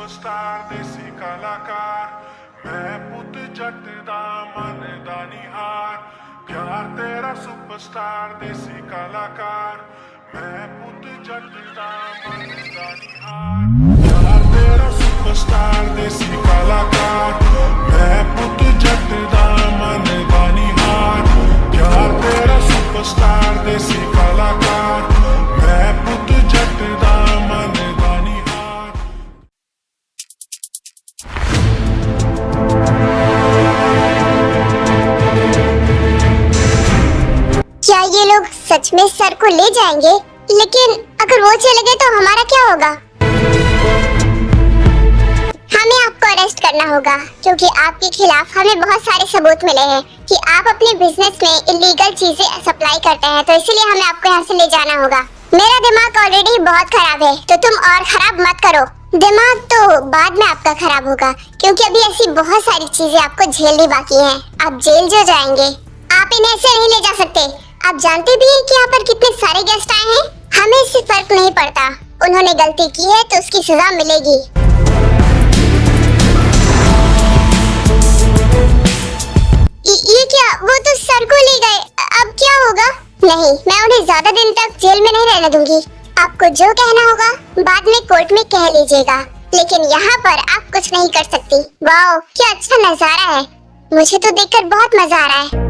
Superstar देसी कलाकार मैं पुत जट दा मन दा निहार प्यार तेरा सुपरस्टार देसी कलाकार मैं पुत जट दा मन दा निहार प्यार तेरा सुपरस्टार देसी कलाकार मैं पुत जट दा मन दा निहार प्यार तेरा सुपरस्टार देसी कलाकार मैं पुत जट दा मन दा निहार। क्या ये लोग सच में सर को ले जाएंगे? लेकिन अगर वो चले गए तो हमारा क्या होगा? हमें आपको अरेस्ट करना होगा क्योंकि आपके खिलाफ हमें बहुत सारे सबूत मिले हैं कि आप अपने बिजनेस में इलीगल चीजें सप्लाई करते हैं, तो इसीलिए हमें आपको यहाँ से ले जाना होगा। मेरा दिमाग ऑलरेडी बहुत खराब है तो तुम और खराब मत करो। दिमाग तो बाद में आपका खराब होगा क्योंकि अभी ऐसी बहुत सारी चीजें आपको झेलनी बाकी हैं। आप जेल जो जाएंगे, आप इन्हें ऐसे नहीं ले जा सकते। आप जानते भी हैं कि यहाँ पर कितने सारे गेस्ट आए हैं। हमें इससे फर्क नहीं पड़ता, उन्होंने गलती की है तो उसकी सजा मिलेगी। ये क्या? वो तो सर को ले गए, अब क्या होगा? नहीं, मैं उन्हें ज्यादा दिन तक जेल में नहीं रहने दूंगी। आपको जो कहना होगा बाद में कोर्ट में कह लीजिएगा, लेकिन यहाँ पर आप कुछ नहीं कर सकती। वाओ, क्या अच्छा नजारा है, मुझे तो देखकर बहुत मजा आ रहा है।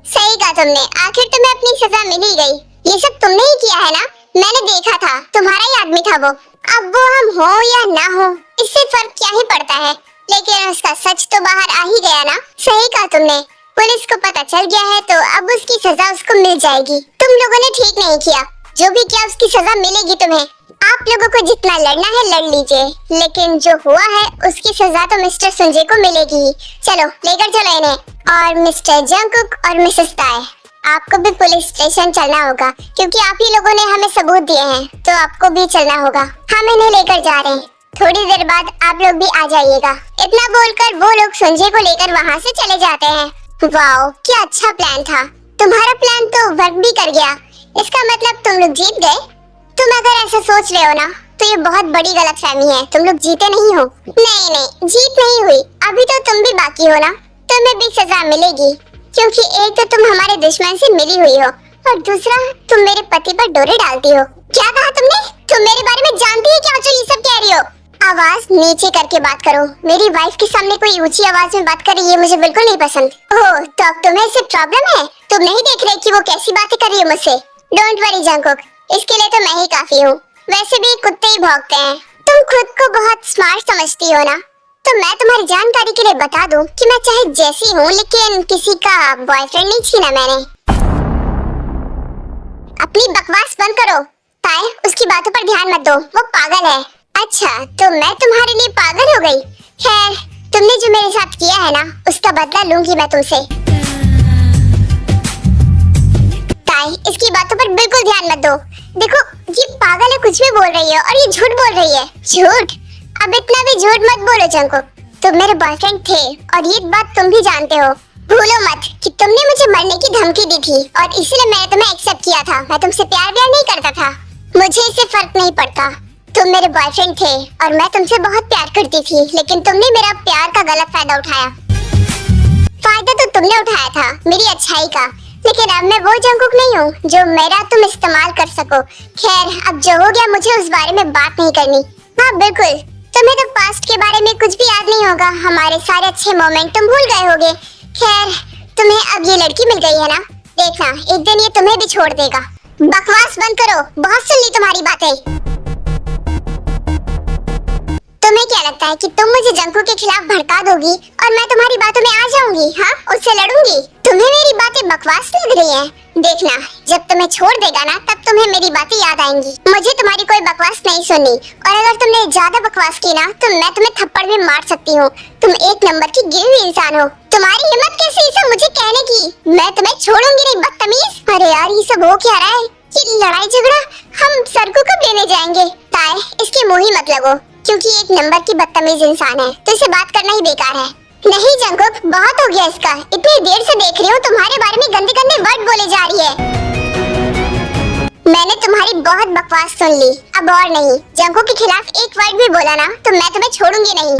सही कहा तुमने, आखिर तुम्हें अपनी सजा मिल ही गई। ये सब तुमने ही किया है ना? मैंने देखा था, तुम्हारा ही आदमी था वो। अब वो हम हो या ना हो इससे फर्क क्या ही पड़ता है, लेकिन उसका सच तो बाहर आ ही गया ना। सही कहा तुमने, पुलिस को पता चल गया है तो अब उसकी सजा उसको मिल जाएगी। तुम लोगों ने ठीक नहीं किया, जो भी किया उसकी सजा मिलेगी तुम्हें। आप लोगों को जितना लड़ना है लड़ लीजिए, लेकिन जो हुआ है उसकी सजा तो मिस्टर संजय को मिलेगी। चलो लेकर चलो इन्हें, और मिस्टर जंगकुक और मिसेस ताई, आपको भी पुलिस स्टेशन चलना होगा क्योंकि आप ही लोगों ने हमें सबूत दिए हैं, तो आपको भी चलना होगा। हम इन्हें लेकर जा रहे हैं, थोड़ी देर बाद आप लोग भी आ जाइएगा। इतना बोलकर वो लोग संजय को लेकर वहाँ से चले जाते हैं। वाओ, क्या अच्छा प्लान था। तुम्हारा प्लान तो वर्क भी कर गया, इसका मतलब तुम लोग जीत गए। तुम अगर ऐसा सोच रहे हो ना तो ये बहुत बड़ी गलतफहमी है, तुम लोग जीते नहीं हो। नहीं नहीं, जीत नहीं हुई, अभी तो तुम भी बाकी हो ना, तुम्हें भी सजा मिलेगी क्योंकि एक तो तुम हमारे दुश्मन से मिली हुई हो और दूसरा तुम मेरे पति पर डोरे डालती हो। क्या कहा तुमने? तुम मेरे बारे में जानती है क्या जो ये सब कह रही हो? आवाज नीचे करके बात करो, मेरी वाइफ के सामने कोई ऊंची आवाज में बात करे ये मुझे बिल्कुल नहीं पसंद। ओह, तो अब तुम्हें इससे प्रॉब्लम है? तुम नहीं देख रहे कि वो कैसी बातें कर रही है मुझसे? डोंट वरी जंगकुक, इसके लिए तो मैं ही काफी हूँ। वैसे भी कुत्ते ही भौंकते हैं। तुम खुद को बहुत स्मार्ट समझती हो ना, तो मैं तुम्हारी जानकारी के लिए बता दूं कि मैं चाहे जैसी हूँ लेकिन किसी का बॉयफ्रेंड नहीं छीना मैंने। अपनी बकवास बंद करो ताई, उसकी बातों पर ध्यान मत दो, वो पागल है। अच्छा, तो मैं तुम्हारे लिए पागल हो गई? खैर, तुमने जो मेरे साथ किया है ना उसका बदला लूंगी मैं तुमसे। ताई, इसकी बातों पर बिल्कुल ध्यान मत दो। देखो, ये पागल है, कुछ भी बोल रही है और ये झूठ बोल रही है। झूठ? अब इतना भी झूठ मत बोलो जंगकुक, तुम मेरे बॉयफ्रेंड थे और ये बात तुम भी जानते हो। भूलो मत कि तुमने मुझे मरने की धमकी दी थी और इसलिए मैंने तुम्हें एक्सेप्ट किया था। मैं तुमसे प्यार नहीं करता था, मुझे इससे फर्क नहीं पड़ता। तुम मेरे बॉयफ्रेंड थे और मैं तुमसे बहुत प्यार करती थी, लेकिन तुमने मेरा प्यार का गलत फायदा उठाया। फायदा तो तुमने उठाया था मेरी अच्छाई का, लेकिन अब मैं वो जंगकुक नहीं हूँ जो मेरा तुम इस्तेमाल कर सको। खैर, अब जो हो गया मुझे उस बारे में बात नहीं करनी। हाँ बिल्कुल, तुम्हें तो पास्ट के बारे में कुछ भी याद नहीं होगा, हमारे सारे अच्छे मोमेंट तुम भूल गए होगे। खैर, तुम्हें अब ये लड़की मिल गई है ना, देखना एक दिन ये तुम्हें भी छोड़ देगा। बकवास बंद करो, बहुत सुन ली तुम्हारी बातें। तुम्हें क्या लगता है कि तुम मुझे जंगकुक के खिलाफ भड़का दोगी और मैं तुम्हारी बातों में आ जाऊंगी? हाँ, उससे लड़ूंगी। तुम्हें मेरी बातें बकवास लग रही हैं? देखना, जब तुम्हें छोड़ देगा ना तब तुम्हें मेरी बातें याद आएंगी। मुझे तुम्हारी कोई बकवास नहीं सुननी, और अगर तुमने ज्यादा बकवास की ना तो मैं तुम्हें थप्पड़ भी मार सकती हूँ। तुम एक नंबर की गिरी हुई इंसान हो। तुम्हारी हिम्मत कैसी है सब मुझे कहने की? मैं तुम्हें छोड़ूंगी नहीं, बदतमीज। अरे यार, ये सब हो क्या रहा है? ये लड़ाई झगड़ा हम सर को कब लेने जाएंगे? ताई, इसके मुँह ही मत लगो क्योंकि एक नंबर की बदतमीज इंसान है, तो इसे बात करना ही बेकार है। नहीं जंगकुक, बहुत हो गया इसका। इतनी देर से देख रही हूँ तुम्हारे बारे में गंदे गंदे वर्ड बोले जा रही है। मैंने तुम्हारी बहुत बकवास सुन ली, अब और नहीं। जंगू के खिलाफ एक वर्ड भी बोला ना तो मैं तुम्हें छोड़ूंगी नहीं।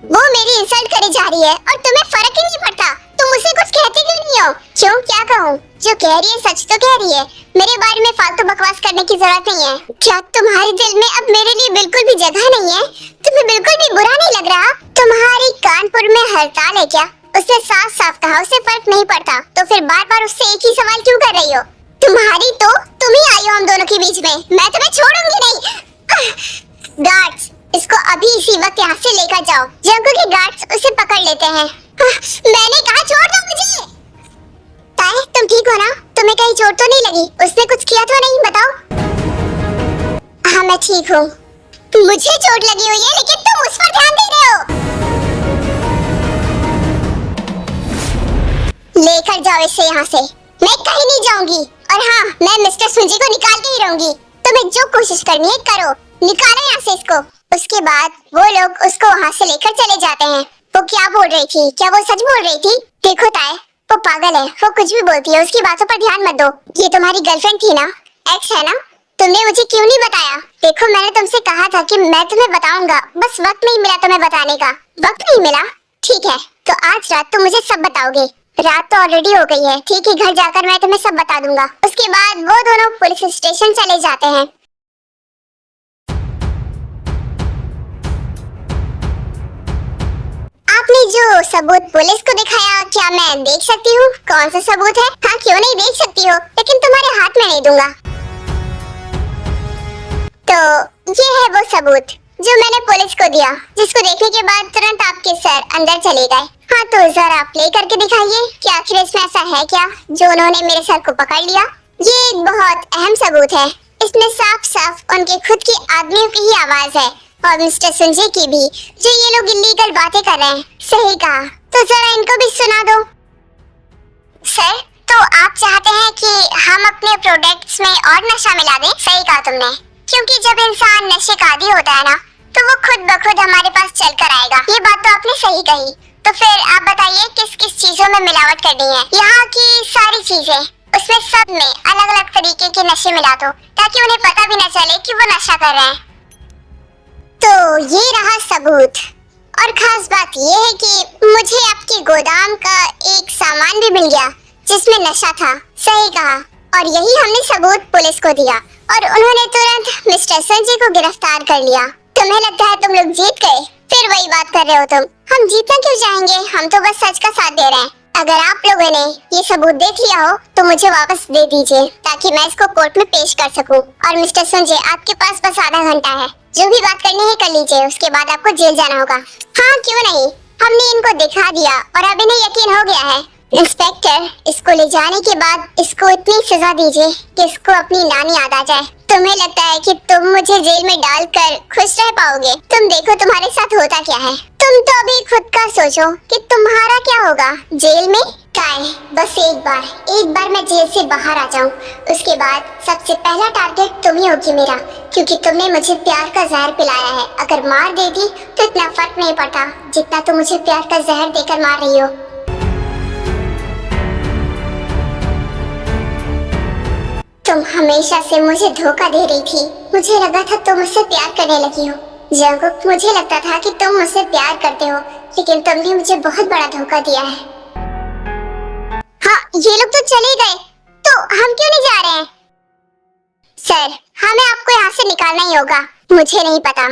वो मेरी इंसल्ट करी जा रही है और तुम्हें फर्क ही नहीं पड़ता। तुम उसे कुछ कहते क्यों नहीं हो? क्यों, क्या कहूँ? जो कह रही है सच तो कह रही है। मेरे बारे में फालतू बकवास करने की जरूरत नहीं है। क्या तुम्हारे दिल में अब मेरे लिए बिल्कुल भी जगह नहीं है? तुम्हें बिल्कुल भी बुरा नहीं लग रहा? तुम्हारी कानपुर में हड़ताल है क्या? उसने साफ साफ कहा उसे फर्क नहीं पड़ता, तो फिर बार बार उससे एक ही सवाल क्यों कर रही हो? तुम्हारी तो तुम ही आई हो हम दोनों के बीच में। मैं तुम्हें छोड़ूंगी नहीं। गार्ड्स, इसको अभी इसी वक्त यहाँ से लेकर जाओ। जंगू के गार्ड्स उसे पकड़ लेते हैं। मैंने कहा छोड़ दो मुझे। ताए, तुम ठीक हो ना? तुम्हें कहीं चोट तो नहीं लगी? उसने कुछ किया तो नहीं, बताओ। हाँ मैं ठीक हूँ। मुझे चोट लगी हुई है लेकिन तुम उस पर ध्यान दे रहे हो। लेकर जाओ इसे यहाँ से। मैं कहीं नहीं जाऊंगी। और हाँ, मैं मिस्टर सुंजी को निकाल के ही रहूंगी। तुम्हें जो कोशिश करनी है करो, निकालो यहाँ से इसको। उसके बाद वो लोग उसको वहाँ से लेकर चले जाते हैं। वो क्या बोल रही थी? क्या वो सच बोल रही थी? देखो ताए, वो पागल है, वो कुछ भी बोलती है। उसकी बातों पर ध्यान मत दो। ये तुम्हारी गर्लफ्रेंड थी ना, एक्स है ना? तुमने मुझे क्यों नहीं बताया? देखो मैंने तुमसे कहा था कि मैं तुम्हें बताऊंगा, बस वक्त नहीं मिला तुम्हें बताने का। वक्त नहीं मिला? ठीक है, तो आज रात तुम मुझे सब बताओगे। रात तो ऑलरेडी हो गई है, ठीक है, घर जाकर मैं तुम्हें सब बता दूंगा। उसके बाद वो दोनों पुलिस स्टेशन चले जाते हैं। आपने जो सबूत पुलिस को दिखाया, क्या मैं देख सकती हूँ कौन सा सबूत है? हाँ क्यों नहीं, देख सकती हो, लेकिन तुम्हारे हाथ में नहीं दूंगा। तो ये है वो सबूत जो मैंने पुलिस को दिया, जिसको देखने के बाद तुरंत आपके सर अंदर चले गए। हाँ तो जरा प्ले करके दिखाइए कि आखिर इसमें ऐसा है क्या जो उन्होंने मेरे सर को पकड़ लिया। ये एक बहुत अहम सबूत है। इसमें साफ साफ उनके खुद की आदमियों की ही आवाज है और मिस्टर संजय की भी, जो ये लोग इल्लीगल बातें कर रहे हैं। सही कहा, तो जरा इनको भी सुना दो। सर, तो आप चाहते हैं कि हम अपने प्रोडक्ट्स में और नशा मिला दें? सही कहा तुमने, क्योंकि जब इंसान नशे का आदी होता है ना, तो वो खुद ब खुद हमारे पास चल कर आएगा। ये बात तो आपने सही कही। तो फिर आप बताइए किस किस चीजों में मिलावट करनी है? यहाँ की सारी चीजें, उसमें सब में अलग अलग तरीके के नशे मिला दो, ताकि उन्हें पता भी न चले कि वो नशा कर रहे हैं। तो ये रहा सबूत। और खास बात ये है कि मुझे आपके गोदाम का एक सामान भी मिल गया जिसमें नशा था। सही कहा, और यही हमने सबूत पुलिस को दिया और उन्होंने तुरंत मिस्टर संजय को गिरफ्तार कर लिया। तुम्हें लगता है तुम लोग जीत गए? फिर वही बात कर रहे हो तुम। हम जीतना क्यों चाहेंगे? हम तो बस सच का साथ दे रहे हैं। अगर आप लोगों ने ये सबूत देख लिया हो तो मुझे वापस दे दीजिए, ताकि मैं इसको कोर्ट में पेश कर सकूं। और मिस्टर संजय, आपके पास बस आधा घंटा है, जो भी बात करनी है कर लीजिए, उसके बाद आपको जेल जाना होगा। हाँ क्यों नहीं, हमने इनको दिखा दिया और अब इन्हें यकीन हो गया है। इंस्पेक्टर, इसको ले जाने के बाद इसको इतनी सजा दीजिए कि इसको अपनी नानी याद आ जाए। तुम्हें लगता है कि तुम मुझे जेल में डालकर खुश रह पाओगे? तुम देखो तुम्हारे साथ होता क्या है। तुम तो अभी खुद का सोचो कि तुम्हारा क्या होगा जेल में। काय, बस एक बार मैं जेल से बाहर आ जाऊं, उसके बाद सबसे पहला टारगेट तुम ही होगी मेरा, क्योंकि तुमने मुझे प्यार का जहर पिलाया है। अगर मार देती तो इतना फर्क नहीं पड़ता जितना तुम मुझे प्यार का जहर देकर मार रही हो। तुम हमेशा से मुझे धोखा दे रही थी। मुझे लगा था तुम मुझसे प्यार करने लगी हो। जंगुक, मुझे लगता था कि तुम मुझसे प्यार करते हो, लेकिन तुमने मुझे बहुत बड़ा धोखा दिया है। हाँ, ये लोग तो चले गए, तो हम क्यों नहीं जा रहे हैं? सर, हमें आपको यहाँ से निकालना ही होगा। मुझे नहीं पता,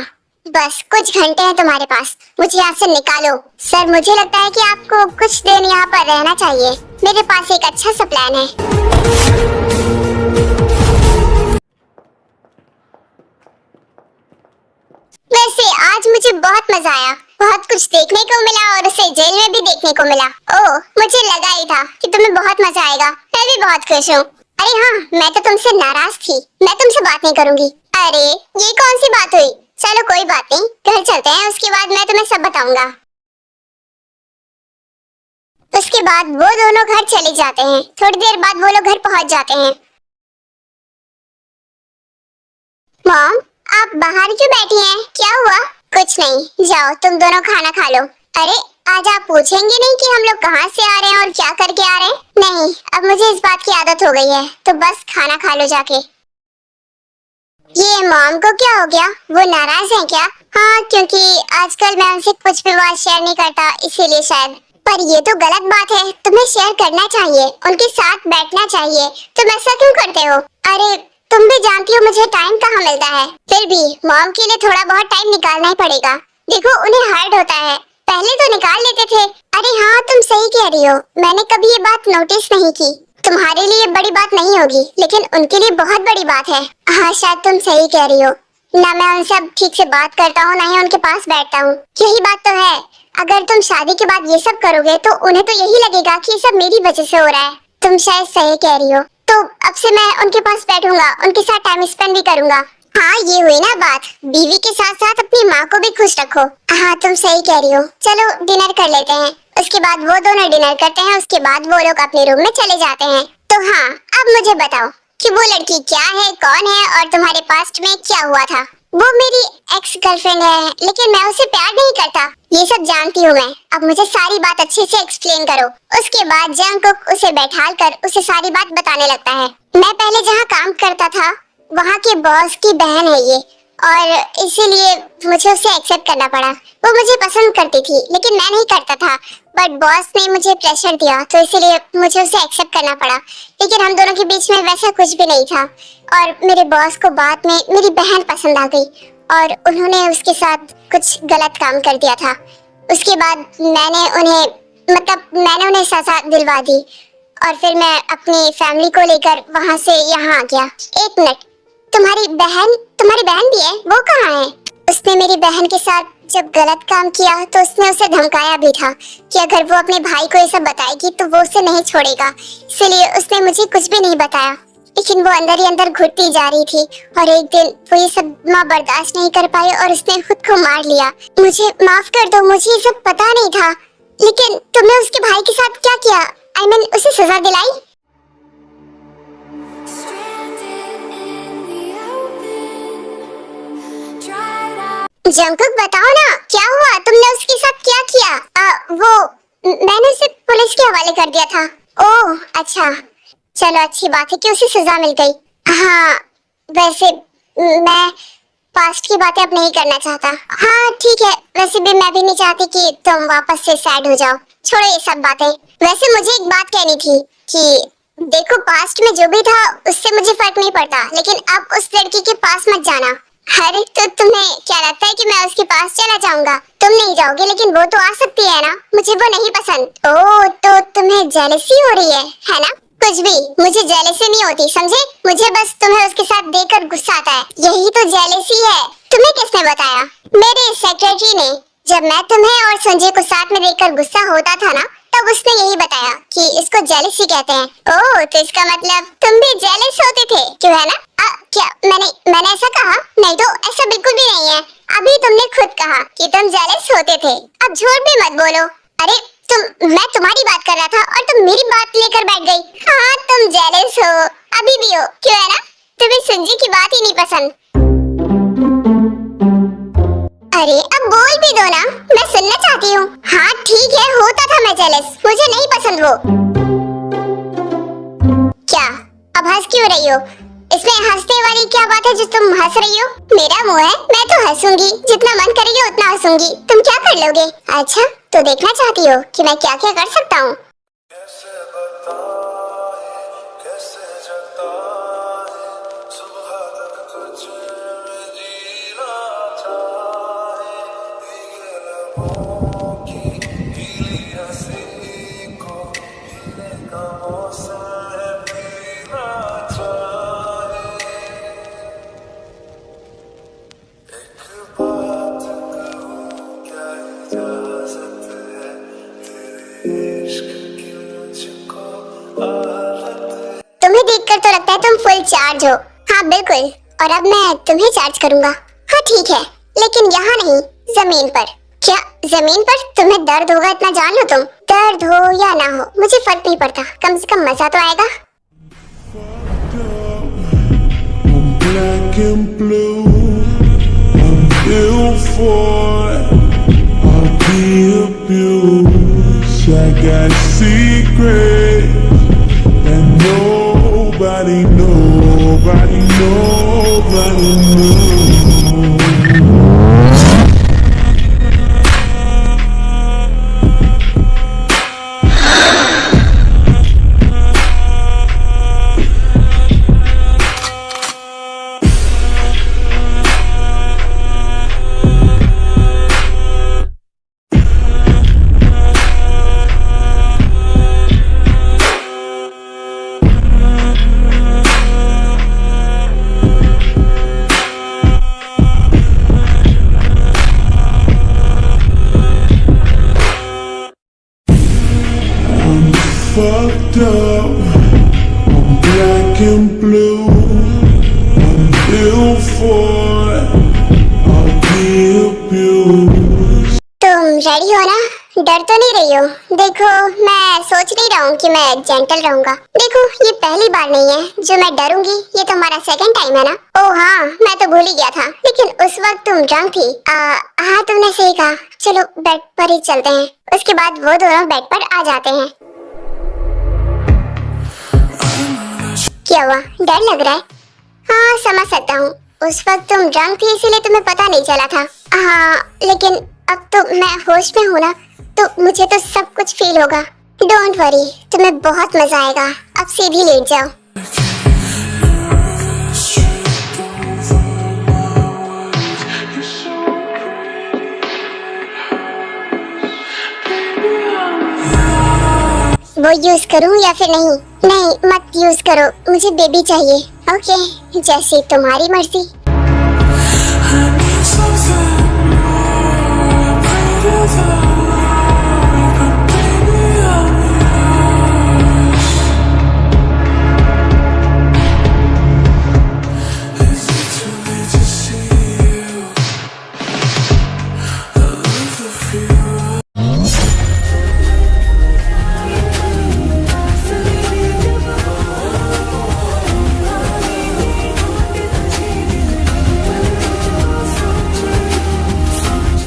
बस कुछ घंटे हैं तुम्हारे पास, मुझे यहाँ से निकालो। सर, मुझे लगता है कि आपको कुछ दिन यहाँ पर रहना चाहिए। मेरे पास एक अच्छा सा प्लान है। वैसे आज मुझे बहुत मजा आया, बहुत कुछ देखने को मिला और उसे जेल में भी देखने को मिला। ओह, मुझे लगा ही था कि तुम्हें बहुत मजा आएगा। मैं भी बहुत खुश हूँ। अरे हाँ, मैं तो तुमसे नाराज थी, मैं तुमसे बात नहीं करूँगी। अरे ये कौन सी बात हुई? चलो कोई बात नहीं, घर चलते हैं, उसके बाद मैं तुम्हें सब बताऊंगा। उसके बाद वो दोनों घर चले जाते हैं। थोड़ी देर बाद वो लोग घर पहुँच जाते हैं। मॉम, आप बाहर क्यों बैठी हैं? क्या हुआ? कुछ नहीं, जाओ तुम दोनों खाना खा लो। अरे आज आप पूछेंगे नहीं कि हम लोग कहाँ से आ रहे हैं और क्या करके आ रहे हैं? नहीं, अब मुझे इस बात की आदत हो गई है, तो बस खाना खा लो जाके। ये मॉम को क्या हो गया? वो नाराज हैं क्या? हाँ, क्योंकि आजकल मैं उनसे कुछ भी बात शेयर नहीं करता, इसीलिए शायद। पर ये तो गलत बात है, तुम्हें शेयर करना चाहिए, उनके साथ बैठना चाहिए। तुम ऐसा क्यों करते हो? अरे तुम भी जानती हो मुझे टाइम कहाँ मिलता है। फिर भी मॉम के लिए थोड़ा बहुत टाइम निकालना ही पड़ेगा। देखो उन्हें हर्ट होता है, पहले तो निकाल लेते थे। अरे हाँ, तुम सही कह रही हो, मैंने कभी ये बात नोटिस नहीं की। तुम्हारे लिए बड़ी बात नहीं होगी, लेकिन उनके लिए बहुत बड़ी बात है। हाँ, शायद तुम सही कह रही हो। ना मैं उनसे अब ठीक से बात करता हूँ, ना ही उनके पास बैठता हूँ। यही बात तो है, अगर तुम शादी के बाद ये सब करोगे तो उन्हें तो यही लगेगा कि ये सब मेरी वजह से हो रहा है। तुम शायद सही कह रही हो। तो अब से मैं उनके पास बैठूंगा, उनके साथ टाइम स्पेंड भी करूंगा। हाँ, ये हुई ना बात। बीवी के साथ साथ अपनी माँ को भी खुश रखो। हाँ, तुम सही कह रही हो। चलो डिनर कर लेते हैं, उसके बाद वो दोनों डिनर करते हैं, उसके बाद वो लोग अपने रूम में चले जाते हैं। तो हाँ, अब मुझे बताओ कि वो लड़की क्या है, कौन है और तुम्हारे पास्ट में क्या हुआ था? वो मेरी एक्स गर्लफ्रेंड है, लेकिन मैं उसे प्यार नहीं करता। ये सब जानती हूँ मैं। अब मुझे सारी बात अच्छे से एक्सप्लेन करो। उसके बाद जंगकुक उसे बैठाल कर उसे सारी बात बताने लगता है। मैं पहले जहाँ काम करता था वहाँ के बॉस की बहन है ये, और इसीलिए मुझे उसे एक्सेप्ट करना पड़ा। वो मुझे पसंद करती थी, लेकिन मैं नहीं करता था, बट बॉस ने मुझे प्रेशर दिया, तो इसीलिए मुझे उसे एक्सेप्ट करना पड़ा। लेकिन हम दोनों के बीच में वैसा कुछ भी नहीं था, और मेरे बॉस को बाद में मेरी बहन पसंद आ गई और उन्होंने उसके साथ कुछ गलत काम कर दिया था। उसके बाद मैंने उन्हें सजा दिलवा दी, और फिर मैं अपनी फैमिली को लेकर वहाँ से यहाँ आ गया। एक मिनट, तुम्हारी बहन भी है? वो कहाँ है? उसने मेरी बहन के साथ जब गलत काम किया तो उसने उसे धमकाया भी था कि अगर वो अपने भाई को ये सब बताएगी तो वो उसे नहीं छोड़ेगा, इसलिए उसने मुझे कुछ भी नहीं बताया। लेकिन वो अंदर ही अंदर घुटती जा रही थी, और एक दिन वो ये सब बर्दाश्त नहीं कर पाई और उसने खुद को मार लिया। मुझे माफ कर दो, मुझे ये सब पता नहीं था। लेकिन तुमने उसके भाई के साथ क्या किया? I mean, उसे सजा दिलाई? जंगकुक बताओ ना, क्या हुआ? तुमने उसके साथ क्या किया? मैंने उसे पुलिस के हवाले कर दिया था। ओह अच्छा, चलो अच्छी बात है कि उसे सजा मिल गई। हाँ, वैसे मैं पास्ट की बातें अब नहीं करना चाहता। हाँ ठीक है, वैसे भी मैं भी नहीं चाहती कि तुम वापस से सैड हो जाओ। छोड़ो ये सब बातें। वैसे मुझे एक बात कहनी थी कि देखो, पास्ट में जो भी था उससे मुझे फर्क नहीं पड़ता, लेकिन अब उस लड़की के पास मत जाना। अरे तो तुम्हें क्या लगता है कि मैं उसके पास चला जाऊंगा? तुम नहीं जाओगे, लेकिन वो तो आ सकती है ना। मुझे वो नहीं पसंद। ओह, तो तुम्हें जेलसी हो रही है ना? कुछ भी, मुझे जेलसी नहीं होती, समझे? मुझे बस तुम्हें उसके साथ देखकर गुस्सा आता है, यही तो जेलसी है। तुम्हें किसने बताया? मेरे सेक्रेटरी ने। जब मैं तुम्हें और संजय को साथ में देखकर गुस्सा होता था ना, तब उसने यही बताया कि इसको जेलसी कहते हैं। ओह, तो इसका मतलब तुम भी जेलस होते थे, क्यों है ना? क्या मैंने ऐसा कहा? नहीं तो ऐसा बिल्कुल भी नहीं है। अभी तुमने खुद कहा कि तुम जेलस होते थे, अब झूठ भी मत बोलो। अरे मैं तुम्हारी बात कर रहा था और तुम मेरी बात लेकर बैठ गई। हाँ, तुम जेलस हो, अभी भी हो, क्यों है ना? तुम्हें संजय की बात ही नहीं पसंद। अरे अब बोल भी दो ना, मैं सुनना चाहती हूँ। हाँ ठीक है, होता था मैं जेलस, मुझे नहीं पसंद वो। क्या अब हंस क्यों रही हो? इसमें हंसने वाली क्या बात है जो तुम हंस रही हो? मेरा मुंह है, मैं तो हंसूंगी, जितना मन करेगा उतना हंसूंगी। तुम क्या कर लोगे? अच्छा, तो देखना चाहती हो कि मैं क्या क्या कर सकता हूँ? तुम्हें देखकर तो लगता है तुम फुल चार्ज हो। हाँ बिल्कुल, और अब मैं तुम्हें चार्ज करूंगा। हाँ ठीक है, लेकिन यहाँ नहीं, जमीन पर। क्या जमीन पर? तुम्हें दर्द होगा इतना जान लो तुम। दर्द हो या ना हो मुझे फर्क नहीं पड़ता, कम से कम मजा तो आएगा। Black and blue, I'm ill for it. I'll be a abuse. I got secrets that nobody knows. Fucked up, I'm black and blue, I'm built for I'll be abused. तुम रेडी हो ना? डर तो नहीं रही हो? देखो, मैं सोच नहीं रहा हूँ कि मैं जेंटल रहूंगा। देखो, ये पहली बार नहीं है जो मैं डरूंगी। ये तुम्हारा सेकंड टाइम है ना? ओह हाँ, मैं तो भूल ही गया था। लेकिन उस वक्त तुम ड्रंक थी। हाँ, तुमने सही कहा। चलो बेड पर ही चलते हैं। उसके बाद वो दोनों बेड पर आ जाते हैं। क्या हुआ? डर लग रहा है? हाँ, समझ सकता हूँ। उस वक्त तुम ड्रंक थी, इसीलिए तुम्हें पता नहीं चला था। हाँ, लेकिन अब तो मैं होश में हूँ ना, तो मुझे तो सब कुछ फील होगा। डोंट वरी, तुम्हें बहुत मजा आएगा। अब सीधी लेट जाओ। वो यूज करूं या फिर नहीं? नहीं, मत यूज करो। मुझे बेबी चाहिए। ओके, जैसी तुम्हारी मर्जी।